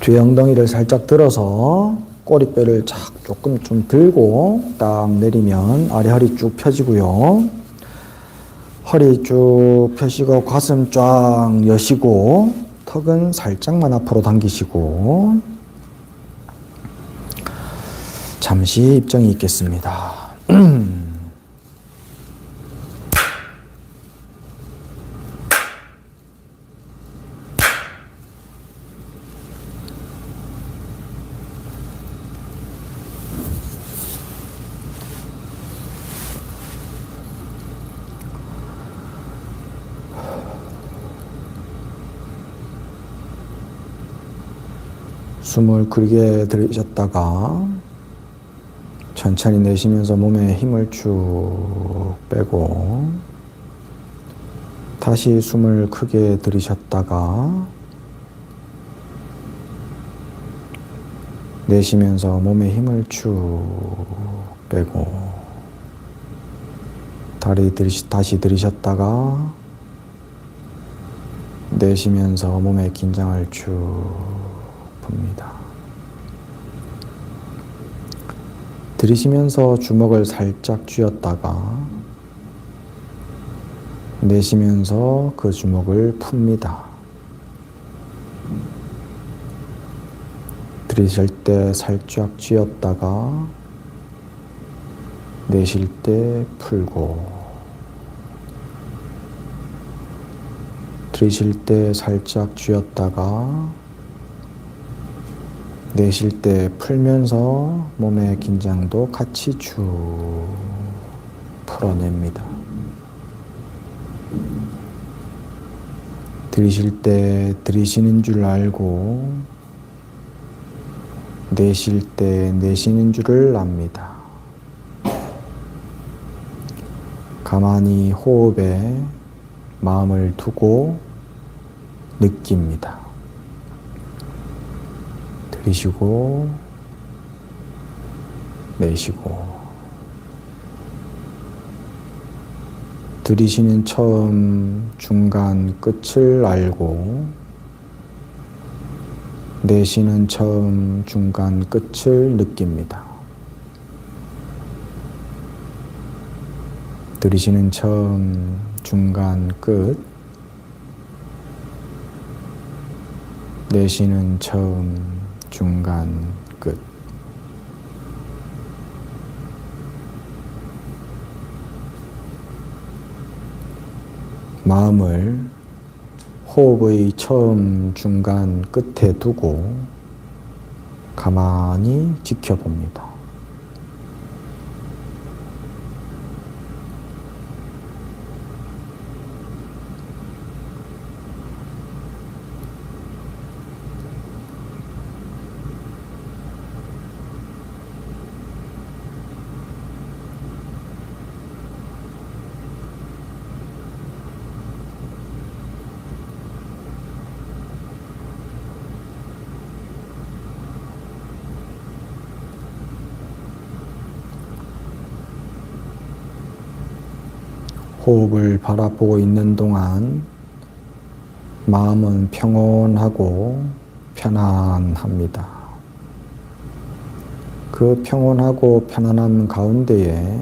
뒤에 엉덩이를 살짝 들어서 꼬리뼈를 조금 좀 들고 딱 내리면 아래 허리 쭉 펴지고요. 허리 쭉 펴시고 가슴 쫙 여시고 턱은 살짝만 앞으로 당기시고 잠시 입정이 있겠습니다. 숨을 크게 들이셨다가 천천히 내쉬면서 몸에 힘을 쭉 빼고 다시 숨을 크게 들이셨다가 내쉬면서 몸에 힘을 쭉 빼고 다시 들이셨다가 내쉬면서 몸의 긴장을 쭉 풉니다. 들이쉬면서 주먹을 살짝 쥐었다가 내쉬면서 그 주먹을 풉니다. 들이쉴 때 살짝 쥐었다가 내쉴 때 풀고 들이쉴 때 살짝 쥐었다가 내쉴 때 풀면서 몸의 긴장도 같이 쭉 풀어냅니다. 들이쉴 때 들이쉬는 줄 알고 내쉴 때 내쉬는 줄을 압니다. 가만히 호흡에 마음을 두고 느낍니다. 들이쉬고 내쉬고 들이쉬는 처음, 중간, 끝을 알고 내쉬는 처음, 중간, 끝을 느낍니다. 들이쉬는 처음, 중간, 끝 내쉬는 처음, 중간, 끝. 마음을 호흡의 처음, 중간, 끝에 두고 가만히 지켜봅니다. 호흡을 바라보고 있는 동안 마음은 평온하고 편안합니다. 그 평온하고 편안함 가운데에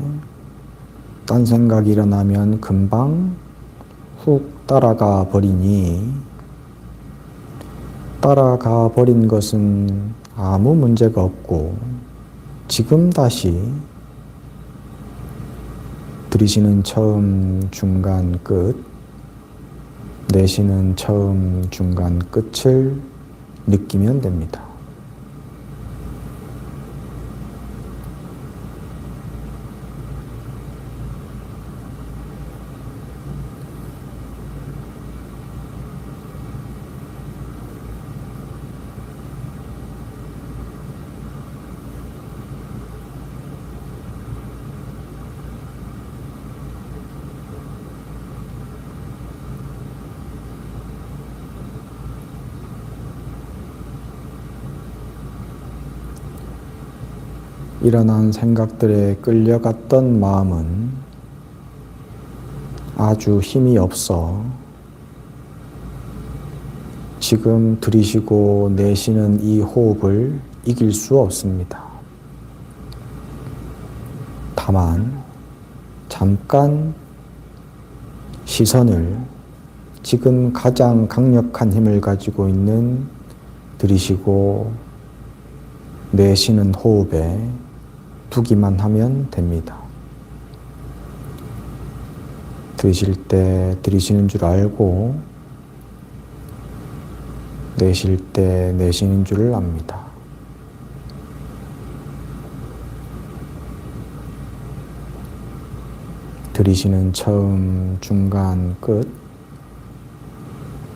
딴 생각이 일어나면 금방 훅 따라가 버리니 따라가 버린 것은 아무 문제가 없고 지금 다시 들이쉬는 처음, 중간, 끝 내쉬는 처음, 중간, 끝을 느끼면 됩니다. 일어난 생각들에 끌려갔던 마음은 아주 힘이 없어 지금 들이쉬고 내쉬는 이 호흡을 이길 수 없습니다. 다만 잠깐 시선을 지금 가장 강력한 힘을 가지고 있는 들이쉬고 내쉬는 호흡에 두기만 하면 됩니다. 들이쉴 때 들이쉬는 줄 알고 내쉴 때 내쉬는 줄을 압니다. 들이쉬는 처음, 중간, 끝.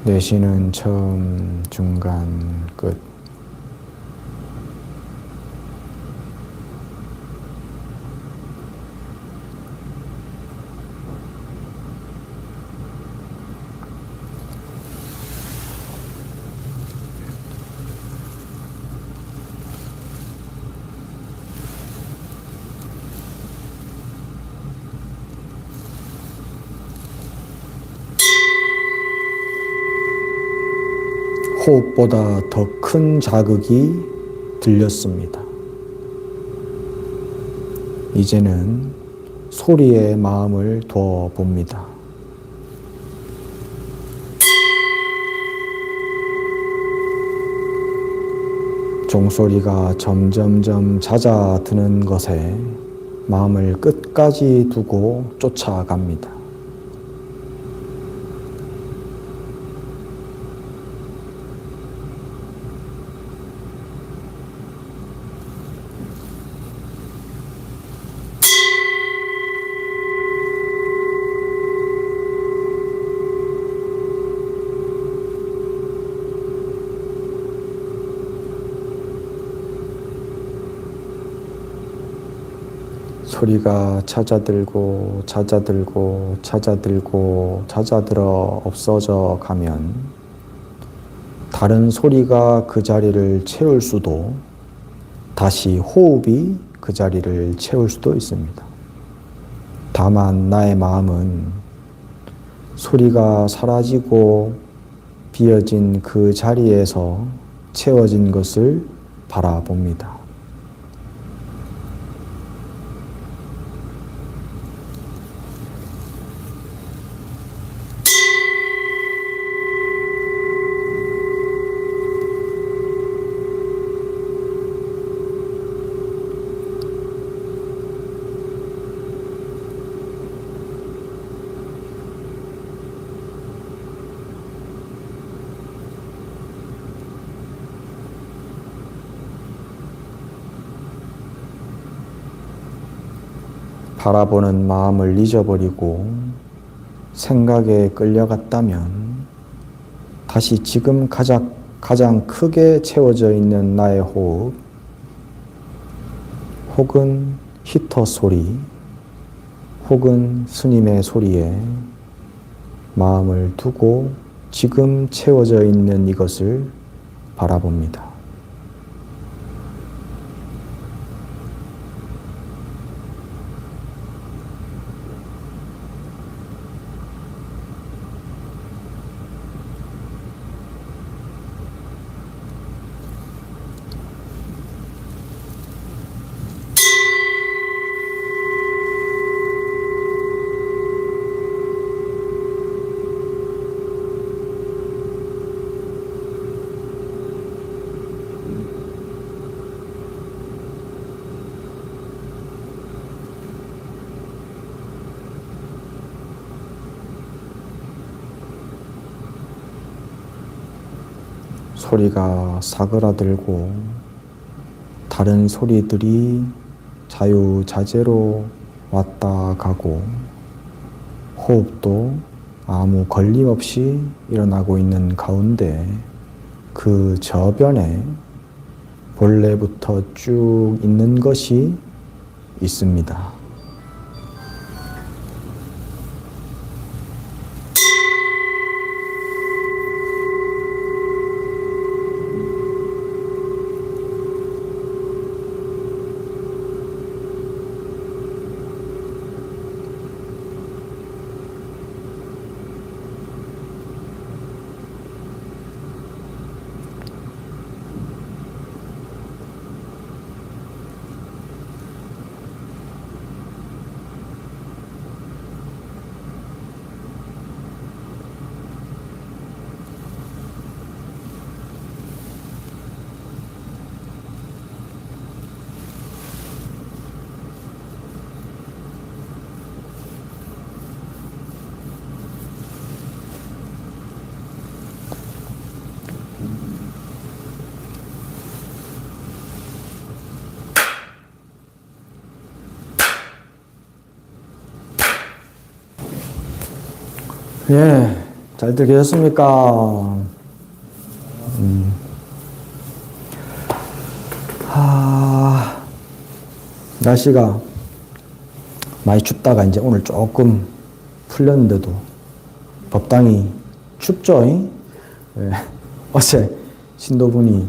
내쉬는 처음, 중간, 끝. 호흡보다 더 큰 자극이 들렸습니다. 이제는 소리에 마음을 두어 봅니다. 종소리가 점점점 잦아드는 것에 마음을 끝까지 두고 쫓아갑니다. 소리가 잦아들고 잦아들고 잦아들고 잦아들어 없어져 가면 다른 소리가 그 자리를 채울 수도 다시 호흡이 그 자리를 채울 수도 있습니다. 다만 나의 마음은 소리가 사라지고 비어진 그 자리에서 채워진 것을 바라봅니다. 바라보는 마음을 잊어버리고 생각에 끌려갔다면 다시 지금 가장 크게 채워져 있는 나의 호흡 혹은 히터 소리 혹은 스님의 소리에 마음을 두고 지금 채워져 있는 이것을 바라봅니다. 소리가 사그라들고 다른 소리들이 자유자재로 왔다 가고 호흡도 아무 걸림없이 일어나고 있는 가운데 그 저변에 본래부터 쭉 있는 것이 있습니다. 예, 잘들 계셨습니까? 날씨가 많이 춥다가 이제 오늘 조금 풀렸는데도 법당이 춥죠? 예, 어제 신도분이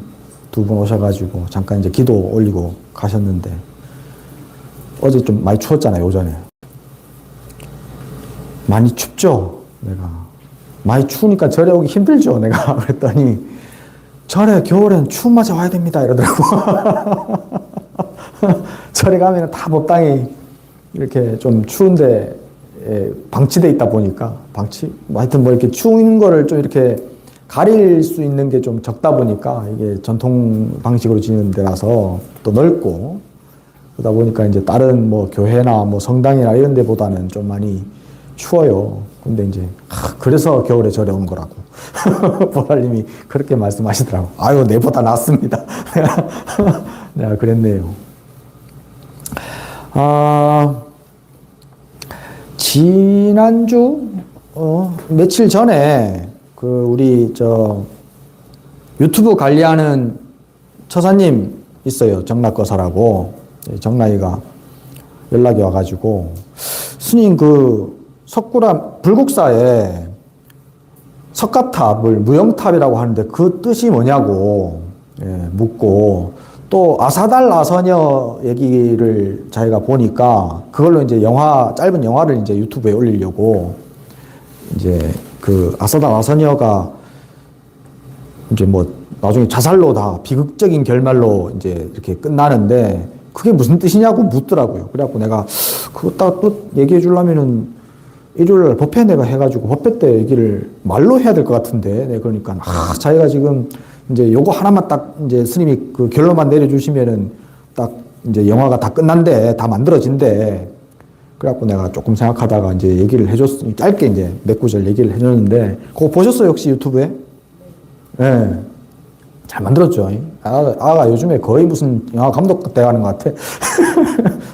2분 오셔가지고 잠깐 이제 기도 올리고 가셨는데 어제 좀 많이 추웠잖아요, 오전에. 많이 춥죠? 내가. 많이 추우니까 절에 오기 힘들죠? 내가. 그랬더니 절에 겨울엔 추운 맛에 와야 됩니다. 이러더라고. 절에 가면 다 법당이 이렇게 좀 추운데 방치돼 있다 보니까 하여튼 뭐 이렇게 추운 거를 좀 이렇게 가릴 수 있는 게 좀 적다 보니까 이게 전통 방식으로 지는 데라서 또 넓고 그러다 보니까 이제 다른 뭐 교회나 뭐 성당이나 이런 데보다는 좀 많이 추워요. 근데 이제 그래서 겨울에 절에 온 거라고. 보살님이 그렇게 말씀하시더라고. 아유, 내보다 낫습니다. 내가 그랬네요. 지난주 며칠 전에 그 우리 유튜브 관리하는 처사님 있어요. 정락거사라고. 정락이가 연락이 와가지고 스님 불국사에 석가탑을 무영탑이라고 하는데 그 뜻이 뭐냐고 묻고 또 아사달 아서녀 얘기를 자기가 보니까 그걸로 이제 짧은 영화를 이제 유튜브에 올리려고 이제 그 아사달 아서녀가 이제 뭐 나중에 자살로 다 비극적인 결말로 이제 이렇게 끝나는데 그게 무슨 뜻이냐고 묻더라고요. 그래갖고 내가 그거 또 얘기해 주려면은 일요일 법회 내가 해가지고 법회 때 얘기를 말로 해야 될 것 같은데, 네, 그러니까 자기가 지금 이제 요거 하나만 딱 이제 스님이 그 결론만 내려주시면은 딱 이제 영화가 다 끝난대, 다 만들어진대. 그래갖고 내가 조금 생각하다가 이제 얘기를 해줬으니 짧게 이제 몇 구절 얘기를 해줬는데, 그거 보셨어요 혹시 유튜브에? 네. 잘 만들었죠. 아가 요즘에 거의 무슨 영화 감독 돼가는 것 같아.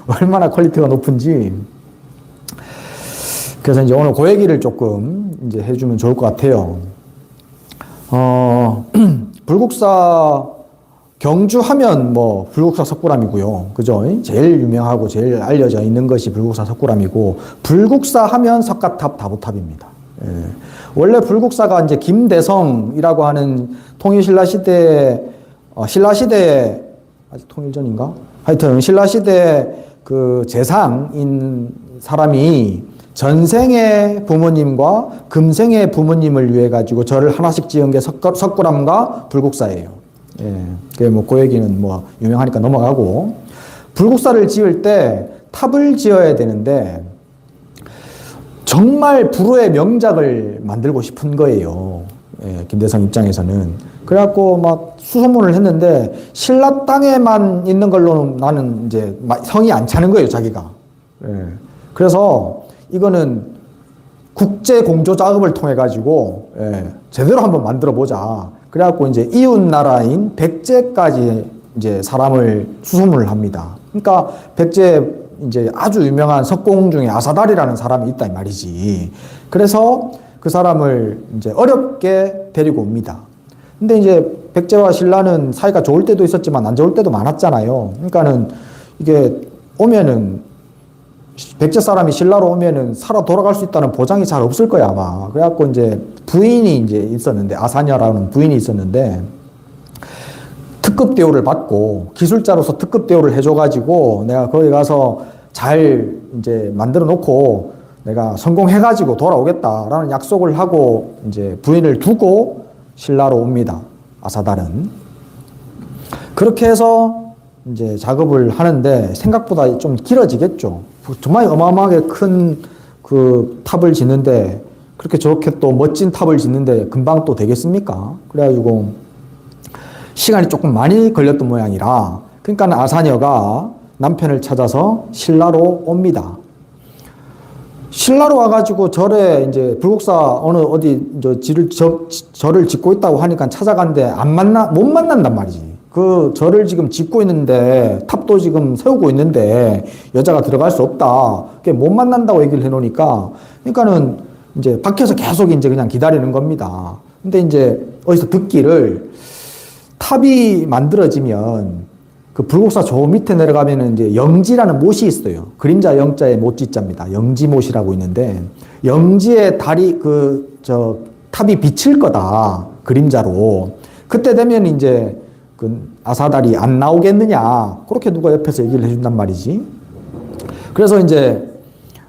얼마나 퀄리티가 높은지. 그래서 이제 오늘 그 얘기를 조금 이제 해주면 좋을 것 같아요. 불국사 경주하면 뭐 불국사 석굴암이고요. 그죠? 제일 유명하고 제일 알려져 있는 것이 불국사 석굴암이고, 불국사 하면 석가탑 다보탑입니다. 예. 원래 불국사가 이제 김대성이라고 하는 통일신라시대, 신라시대, 아직 통일전인가? 하여튼 신라시대 그 재상인 사람이 전생의 부모님과 금생의 부모님을 위해 가지고 절을 하나씩 지은 게 석굴암과 불국사예요. 예. 그 얘기는 뭐 유명하니까 넘어가고, 불국사를 지을 때 탑을 지어야 되는데 정말 불후의 명작을 만들고 싶은 거예요. 예, 김대성 입장에서는. 그래갖고 막 수소문을 했는데 신라 땅에만 있는 걸로는 나는 이제 성이 안 차는 거예요, 자기가. 예. 그래서 이거는 국제 공조 작업을 통해 가지고 제대로 한번 만들어 보자. 그래갖고 이제 이웃 나라인 백제까지 이제 사람을 수소문을 합니다. 그러니까 백제 이제 아주 유명한 석공 중에 아사달이라는 사람이 있다 이 말이지. 그래서 그 사람을 이제 어렵게 데리고 옵니다. 근데 이제 백제와 신라는 사이가 좋을 때도 있었지만 안 좋을 때도 많았잖아요. 그러니까는 이게 오면은 백제 사람이 신라로 오면은 살아 돌아갈 수 있다는 보장이 잘 없을 거야, 아마. 그래갖고 이제 부인이 이제 있었는데, 아사녀라는 부인이 있었는데, 특급 대우를 받고, 기술자로서 특급 대우를 해줘가지고, 내가 거기 가서 잘 이제 만들어 놓고, 내가 성공해가지고 돌아오겠다라는 약속을 하고, 이제 부인을 두고 신라로 옵니다. 아사달은. 그렇게 해서 이제 작업을 하는데, 생각보다 좀 길어지겠죠. 정말 어마어마하게 큰 그 탑을 짓는데, 그렇게 저렇게 또 멋진 탑을 짓는데 금방 또 되겠습니까? 그래가지고 시간이 조금 많이 걸렸던 모양이라, 그러니까 아사녀가 남편을 찾아서 신라로 옵니다. 신라로 와가지고 절에 이제 불국사 어디 절을 짓고 있다고 하니까 찾아간데 못 만난단 말이지. 그 절을 지금 짓고 있는데, 탑도 지금 세우고 있는데 여자가 들어갈 수 없다. 그게 못 만난다고 얘기를 해놓으니까, 그러니까는 이제 밖에서 계속 이제 그냥 기다리는 겁니다. 근데 이제 어디서 듣기를 탑이 만들어지면 그 불국사 저 밑에 내려가면은 이제 영지라는 못이 있어요. 그림자 영자의 못지자입니다. 영지못이라고 있는데 영지의 달이 탑이 비칠 거다. 그림자로. 그때 되면 이제 그 아사달이 안 나오겠느냐. 그렇게 누가 옆에서 얘기를 해준단 말이지. 그래서 이제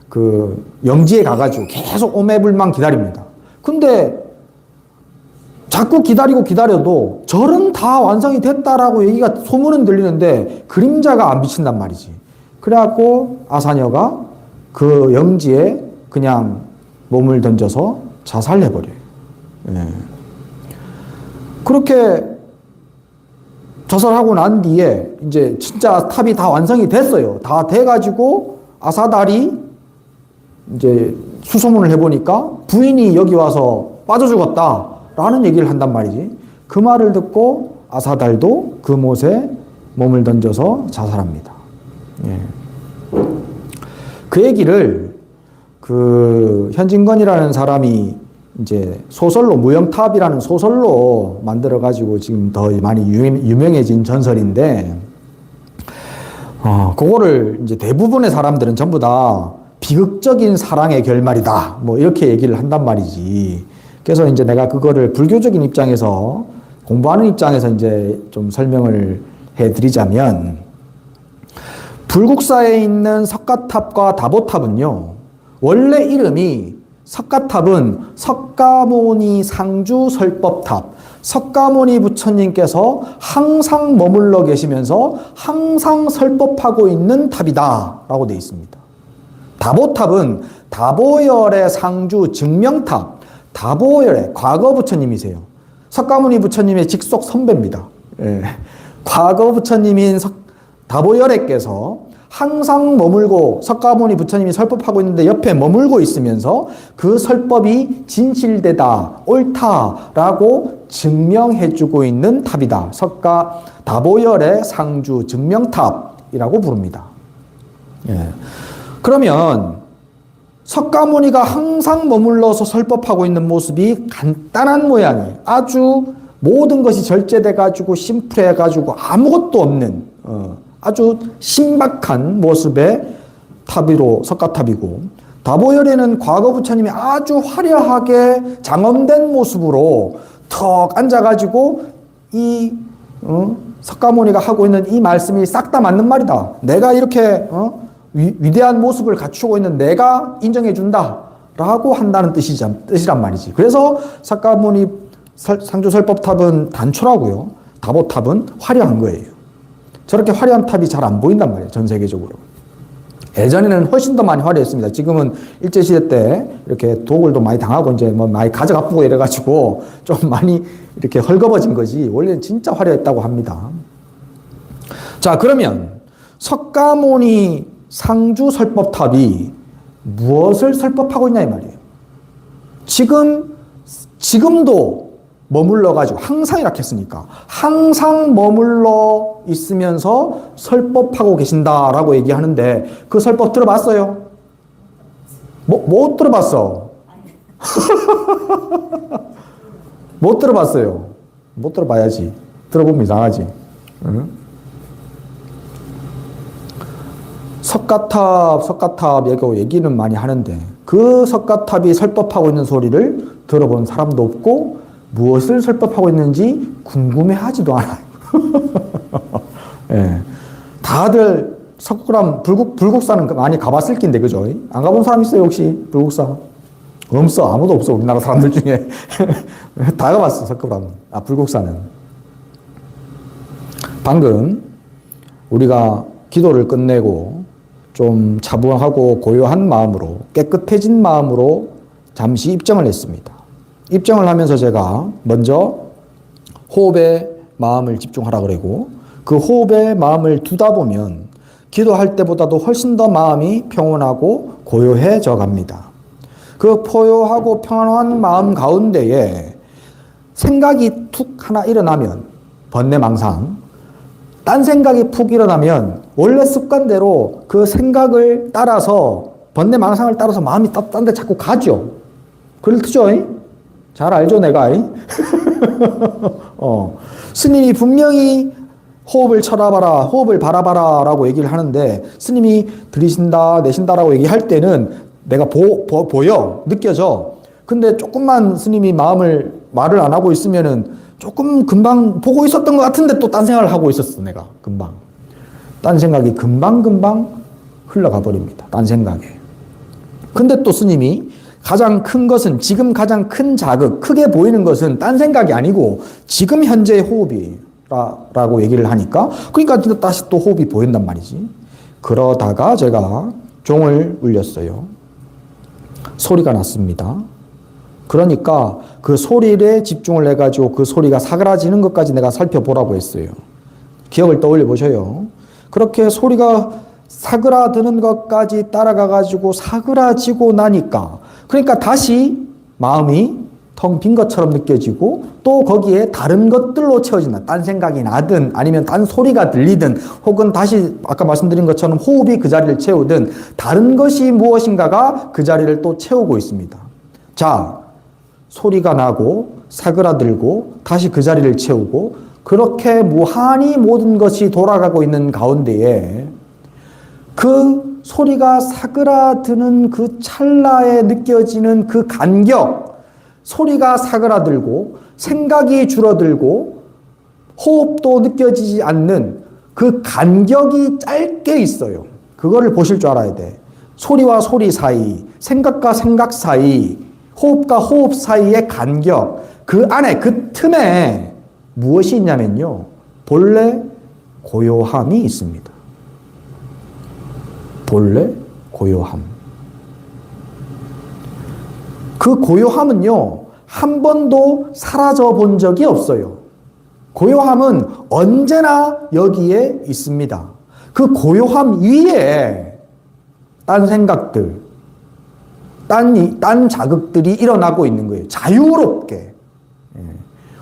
그 영지에 가가지고 계속 오매불망 기다립니다. 근데 자꾸 기다려도 절은 다 완성이 됐다라고 얘기가 소문은 들리는데 그림자가 안 비친단 말이지. 그래갖고 아사녀가 그 영지에 그냥 몸을 던져서 자살해버려요. 예. 그렇게 자살하고 난 뒤에 이제 진짜 탑이 다 완성이 됐어요. 다 돼가지고 아사달이 이제 수소문을 해보니까 부인이 여기 와서 빠져 죽었다. 라는 얘기를 한단 말이지. 그 말을 듣고 아사달도 그 못에 몸을 던져서 자살합니다. 예. 그 얘기를 그 현진건이라는 사람이 이제 소설로 무영탑이라는 소설로 만들어 가지고 지금 더 많이 유명해진 전설인데 그거를 이제 대부분의 사람들은 전부 다 비극적인 사랑의 결말이다. 뭐 이렇게 얘기를 한단 말이지. 그래서 이제 내가 그거를 불교적인 입장에서 공부하는 입장에서 이제 좀 설명을 해 드리자면 불국사에 있는 석가탑과 다보탑은요. 원래 이름이 석가탑은 석가모니 상주 설법탑. 석가모니 부처님께서 항상 머물러 계시면서 항상 설법하고 있는 탑이다 라고 되어 있습니다. 다보탑은 다보열의 상주 증명탑. 다보열의 과거 부처님이세요. 석가모니 부처님의 직속 선배입니다. 예. 과거 부처님인 다보열애께서 항상 머물고 석가모니 부처님이 설법하고 있는데 옆에 머물고 있으면서 그 설법이 진실되다, 옳다라고 증명해주고 있는 탑이다. 다보열의 상주 증명탑이라고 부릅니다. 예. 그러면 석가모니가 항상 머물러서 설법하고 있는 모습이 간단한 모양이 아주 모든 것이 절제돼가지고 심플해가지고 아무것도 없는 아주 신박한 모습의 탑으로 석가탑이고 다보열에는 과거 부처님이 아주 화려하게 장엄된 모습으로 턱 앉아가지고 이 석가모니가 하고 있는 이 말씀이 싹 다 맞는 말이다. 내가 이렇게 위대한 모습을 갖추고 있는 내가 인정해 준다 라고 한다는 뜻이란 말이지. 그래서 석가모니 상주설법탑은 단촐하고요. 다보탑은 화려한 거예요. 저렇게 화려한 탑이 잘 안 보인단 말이에요. 전 세계적으로. 예전에는 훨씬 더 많이 화려했습니다. 지금은 일제시대 때 이렇게 도굴도 많이 당하고 이제 뭐 많이 가져가고 이래가지고 좀 많이 이렇게 헐거워진 거지. 원래는 진짜 화려했다고 합니다. 자, 그러면 석가모니 상주설법탑이 무엇을 설법하고 있냐 이 말이에요. 지금도 머물러가지고 항상 이렇게 했으니까 항상 머물러 있으면서 설법하고 계신다라고 얘기하는데 그 설법 들어봤어요? 못 들어봤어? 못 들어봤어요? 못 들어봐야지. 들어보면 이상하지. 응? 석가탑 얘기는 많이 하는데 그 석가탑이 설법하고 있는 소리를 들어본 사람도 없고 무엇을 설법하고 있는지 궁금해하지도 않아요. 예. 다들 석굴암 불국사는 많이 가봤을 낀데 그죠? 안 가본 사람 있어요 혹시 불국사? 없어. 아무도 없어 우리나라 사람들 중에. 다 가봤어 석굴암. 불국사는. 방금 우리가 기도를 끝내고 좀 차분하고 고요한 마음으로 깨끗해진 마음으로 잠시 입정을 했습니다. 입정을 하면서 제가 먼저 호흡에 마음을 집중하라 그러고 그 호흡에 마음을 두다 보면 기도할 때보다도 훨씬 더 마음이 평온하고 고요해져 갑니다. 그 포효하고 평안한 마음 가운데에 생각이 툭 하나 일어나면 번뇌망상 딴 생각이 푹 일어나면 원래 습관대로 그 생각을 따라서 번뇌망상을 따라서 마음이 딴 데 자꾸 가죠. 그렇죠? 잘 알죠, 내가. 스님이 분명히 호흡을 쳐다봐라, 호흡을 바라봐라 라고 얘기를 하는데, 스님이 들이신다, 내쉰다라고 얘기할 때는 내가 보여, 느껴져. 근데 조금만 스님이 말을 안 하고 있으면은 조금 금방 보고 있었던 것 같은데 또 딴 생각을 하고 있었어, 내가. 금방. 딴 생각이 금방 흘러가 버립니다. 딴 생각에. 근데 또 스님이 가장 큰 것은, 지금 가장 큰 자극, 크게 보이는 것은 딴 생각이 아니고 지금 현재의 호흡이라고 얘기를 하니까, 그러니까 다시 또 호흡이 보인단 말이지. 그러다가 제가 종을 울렸어요. 소리가 났습니다. 그러니까 그 소리에 집중을 해가지고 그 소리가 사그라지는 것까지 내가 살펴보라고 했어요. 기억을 떠올려 보셔요. 그렇게 소리가 사그라드는 것까지 따라가가지고 사그라지고 나니까, 그러니까 다시 마음이 텅 빈 것처럼 느껴지고 또 거기에 다른 것들로 채워진다. 딴 생각이 나든 아니면 딴 소리가 들리든 혹은 다시 아까 말씀드린 것처럼 호흡이 그 자리를 채우든 다른 것이 무엇인가가 그 자리를 또 채우고 있습니다. 자, 소리가 나고 사그라들고 다시 그 자리를 채우고 그렇게 무한히 모든 것이 돌아가고 있는 가운데에 그 소리가 사그라드는 그 찰나에 느껴지는 그 간격, 소리가 사그라들고 생각이 줄어들고 호흡도 느껴지지 않는 그 간격이 짧게 있어요. 그거를 보실 줄 알아야 돼. 소리와 소리 사이, 생각과 생각 사이, 호흡과 호흡 사이의 간격, 그 안에 그 틈에 무엇이 있냐면요, 본래 고요함이 있습니다. 본래 고요함. 그 고요함은요, 한 번도 사라져 본 적이 없어요. 고요함은 언제나 여기에 있습니다. 그 고요함 위에 딴 생각들, 딴 자극들이 일어나고 있는 거예요. 자유롭게.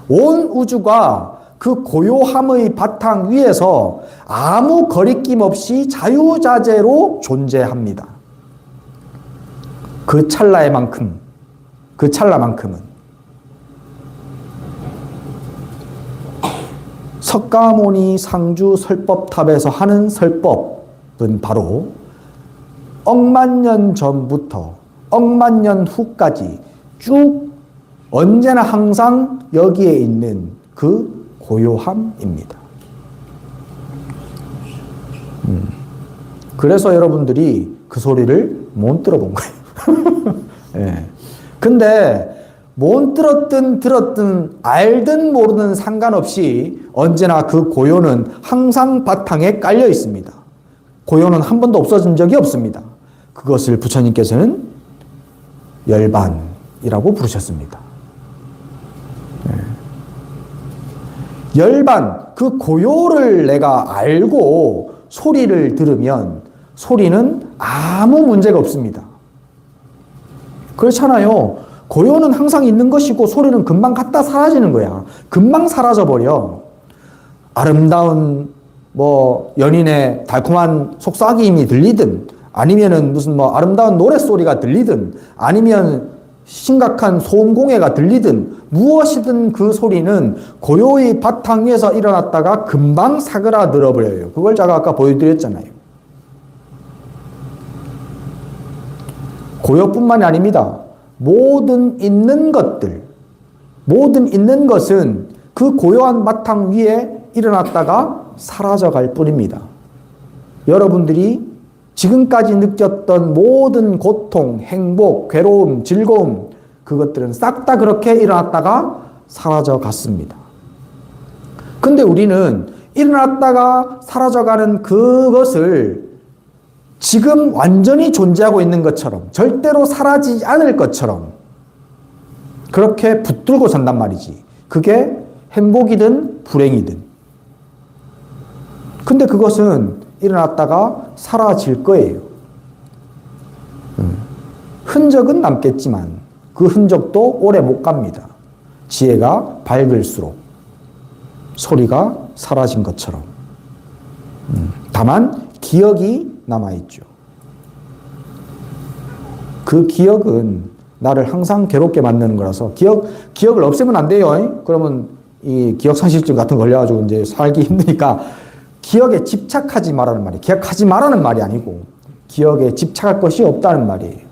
온 우주가 그 고요함의 바탕 위에서 아무 거리낌 없이 자유자재로 존재합니다. 그 찰나만큼은. 석가모니 상주 설법탑에서 하는 설법은 바로 억만 년 전부터 억만 년 후까지 쭉 언제나 항상 여기에 있는 그 고요함입니다. 그래서 여러분들이 그 소리를 못 들어본 거예요. 예. 근데 못 들었든 알든 모르든 상관없이 언제나 그 고요는 항상 바탕에 깔려 있습니다. 고요는 한 번도 없어진 적이 없습니다. 그것을 부처님께서는 열반이라고 부르셨습니다. 열반, 그 고요를 내가 알고 소리를 들으면 소리는 아무 문제가 없습니다. 그렇잖아요. 고요는 항상 있는 것이고 소리는 금방 갔다 사라지는 거야. 금방 사라져버려. 아름다운 연인의 달콤한 속삭임이 들리든 아니면은 무슨 아름다운 노랫소리가 들리든 아니면 심각한 소음공해가 들리든 무엇이든 그 소리는 고요의 바탕 위에서 일어났다가 금방 사그라들어 버려요. 그걸 제가 아까 보여드렸잖아요. 고요뿐만이 아닙니다. 모든 있는 것은 그 고요한 바탕 위에 일어났다가 사라져갈 뿐입니다. 여러분들이 지금까지 느꼈던 모든 고통, 행복, 괴로움, 즐거움, 그것들은 싹 다 그렇게 일어났다가 사라져 갔습니다. 근데 우리는 일어났다가 사라져가는 그것을 지금 완전히 존재하고 있는 것처럼, 절대로 사라지지 않을 것처럼 그렇게 붙들고 산단 말이지. 그게 행복이든 불행이든. 근데 그것은 일어났다가 사라질 거예요. 흔적은 남겠지만 그 흔적도 오래 못 갑니다. 지혜가 밝을수록 소리가 사라진 것처럼. 다만 기억이 남아있죠. 그 기억은 나를 항상 괴롭게 만드는 거라서 기억을 없애면 안 돼요. 그러면 이 기억상실증 같은 거 걸려가지고 이제 살기 힘드니까 기억에 집착하지 말라는 말이에요. 기억하지 말라는 말이 아니고 기억에 집착할 것이 없다는 말이에요.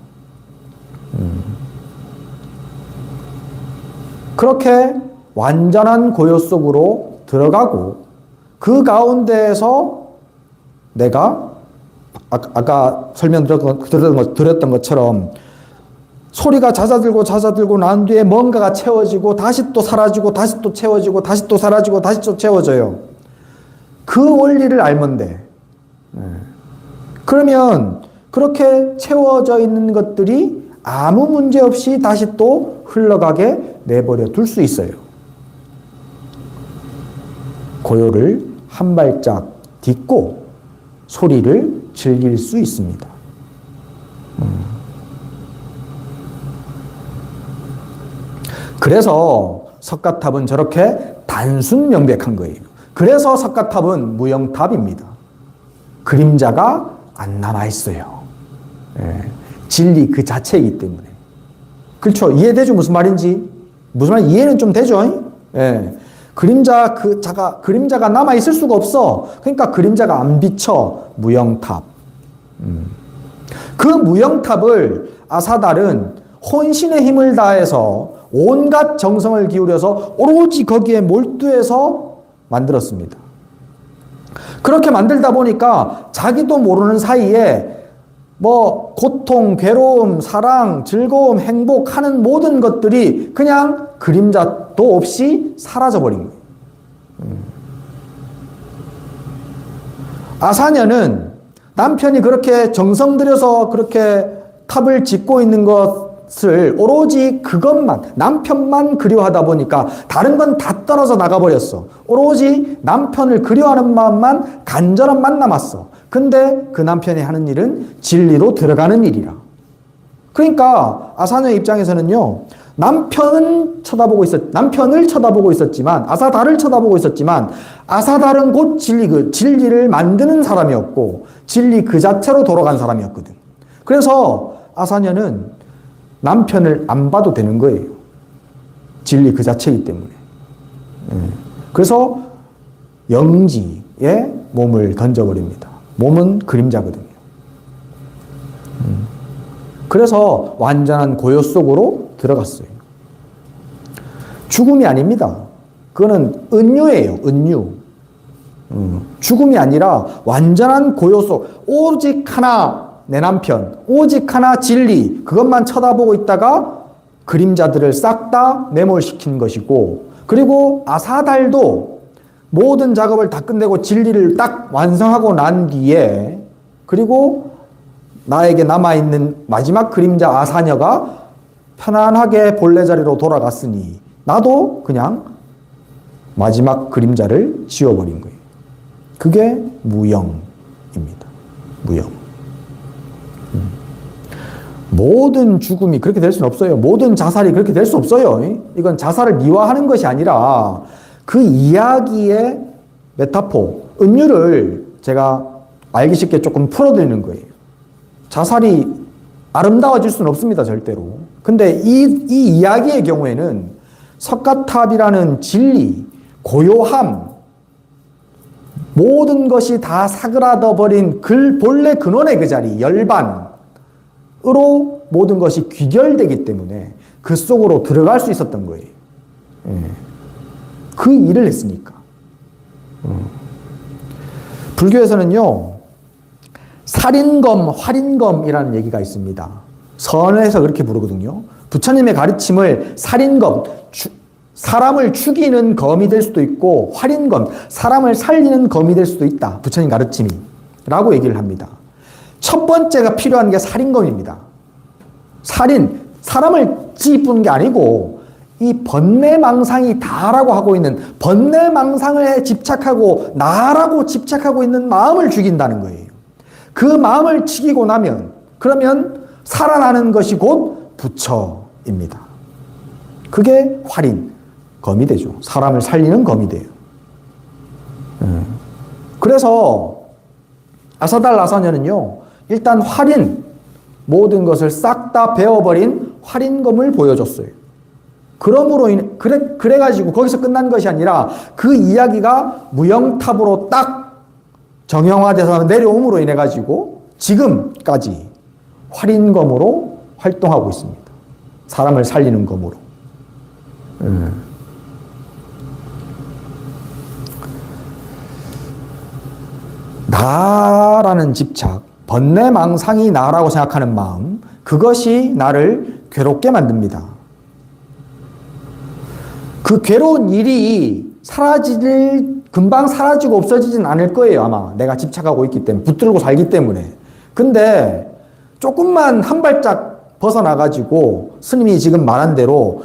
그렇게 완전한 고요 속으로 들어가고 그 가운데에서 내가 아까 설명드렸던 것처럼 소리가 잦아들고 난 뒤에 뭔가가 채워지고 다시 또 사라지고 다시 또 채워지고 다시 또 사라지고 다시 또 채워져요. 그 원리를 알면 돼. 그러면 그렇게 채워져 있는 것들이 아무 문제 없이 다시 또 흘러가게 내버려 둘 수 있어요. 고요를 한 발짝 딛고 소리를 즐길 수 있습니다. 그래서 석가탑은 저렇게 단순 명백한 거예요. 그래서 석가탑은 무영탑입니다. 그림자가 안 남아있어요. 진리 그 자체이기 때문에. 그렇죠? 이해되죠? 무슨 말인지? 무슨 말 이해는 좀 되죠? 그림자가 남아있을 수가 없어. 그러니까 그림자가 안 비쳐. 무영탑. 그 무영탑을 아사달은 혼신의 힘을 다해서 온갖 정성을 기울여서 오로지 거기에 몰두해서 만들었습니다. 그렇게 만들다 보니까 자기도 모르는 사이에 고통, 괴로움, 사랑, 즐거움, 행복하는 모든 것들이 그냥 그림자도 없이 사라져버린 거예요. 아사녀는 남편이 그렇게 정성 들여서 그렇게 탑을 짓고 있는 것을 오로지 그것만, 남편만 그리워하다 보니까 다른 건 다 떨어져 나가버렸어. 오로지 남편을 그리워하는 마음만 간절함만 남았어. 근데 그 남편이 하는 일은 진리로 들어가는 일이라. 그러니까 아사녀의 입장에서는요, 남편을 쳐다보고 있었지만, 아사달을 쳐다보고 있었지만, 아사달은 곧 진리를 만드는 사람이었고, 진리 그 자체로 돌아간 사람이었거든. 그래서 아사녀는 남편을 안 봐도 되는 거예요. 진리 그 자체이기 때문에. 그래서 영지에 몸을 던져버립니다. 몸은 그림자거든요. 그래서 완전한 고요 속으로 들어갔어요. 죽음이 아닙니다. 그거는 은유예요. 은유. 죽음이 아니라 완전한 고요 속, 오직 하나 내 남편, 오직 하나 진리, 그것만 쳐다보고 있다가 그림자들을 싹 다 매몰시킨 것이고, 그리고 아사달도 모든 작업을 다 끝내고 진리를 딱 완성하고 난 뒤에, 그리고 나에게 남아있는 마지막 그림자 아사녀가 편안하게 본래 자리로 돌아갔으니 나도 그냥 마지막 그림자를 지워버린 거예요. 그게 무영입니다. 무영. 모든 죽음이 그렇게 될 수는 없어요. 모든 자살이 그렇게 될 수 없어요. 이건 자살을 미화하는 것이 아니라 그 이야기의 메타포, 은유를 제가 알기 쉽게 조금 풀어드리는 거예요. 자살이 아름다워질 수는 없습니다, 절대로. 근데 이 이야기의 경우에는 석가탑이라는 진리, 고요함, 모든 것이 다 사그라져 버린 본래 근원의 그 자리, 열반으로 모든 것이 귀결되기 때문에 그 속으로 들어갈 수 있었던 거예요. 그 일을 했으니까. 불교에서는요, 살인검, 활인검이라는 얘기가 있습니다. 선에서 그렇게 부르거든요. 부처님의 가르침을 살인검, 사람을 죽이는 검이 될 수도 있고, 활인검, 사람을 살리는 검이 될 수도 있다. 부처님 가르침이. 라고 얘기를 합니다. 첫 번째가 필요한 게 살인검입니다. 살인, 사람을 찌푸는 게 아니고, 이 번뇌망상이 다라고 하고 있는, 번뇌망상에 집착하고, 나라고 집착하고 있는 마음을 죽인다는 거예요. 그 마음을 죽이고 나면, 그러면 살아나는 것이 곧 부처입니다. 그게 활인, 검이 되죠. 사람을 살리는 검이 돼요. 그래서 아사달 아사녀는요, 일단 활인, 모든 것을 싹 다 베어버린 활인검을 보여줬어요. 그러므로 그래가지고 거기서 끝난 것이 아니라 그 이야기가 무영탑으로 딱 정형화돼서 내려옴으로 인해 가지고 지금까지 활인검으로 활동하고 있습니다. 사람을 살리는 검으로. 나라는 집착, 번뇌망상이 나라고 생각하는 마음, 그것이 나를 괴롭게 만듭니다. 그 괴로운 일이 금방 사라지고 없어지진 않을 거예요, 아마. 내가 집착하고 있기 때문에, 붙들고 살기 때문에. 근데 조금만 한 발짝 벗어나가지고 스님이 지금 말한 대로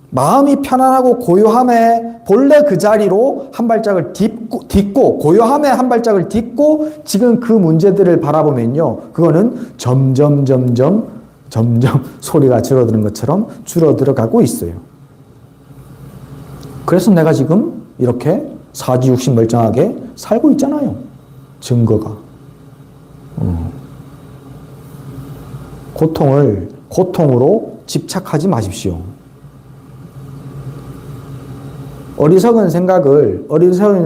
마음이 편안하고 고요함에 본래 그 자리로 한 발짝을 딛고 고요함에 한 발짝을 딛고 지금 그 문제들을 바라보면요. 그거는 점점 소리가 줄어드는 것처럼 줄어들어 가고 있어요. 그래서 내가 지금 이렇게 사지육신 멀쩡하게 살고 있잖아요. 증거가. 고통으로 집착하지 마십시오. 어리석은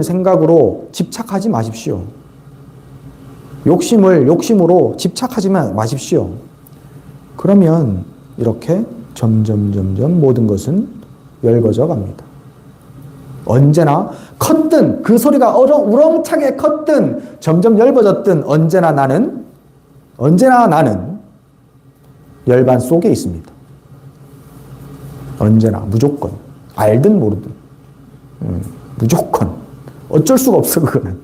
생각으로 집착하지 마십시오. 욕심으로 집착하지 마십시오. 그러면 이렇게 점점 모든 것은 열거져 갑니다. 언제나 컸든 그 소리가 우렁차게 컸든 점점 얇아졌든 언제나 나는 열반 속에 있습니다. 언제나 무조건 알든 모르든 무조건 어쩔 수가 없어 그거는.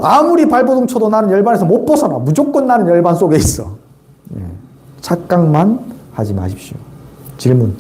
아무리 발버둥 쳐도 나는 열반에서 못 벗어나. 무조건 나는 열반 속에 있어. 착각만 하지 마십시오. 질문.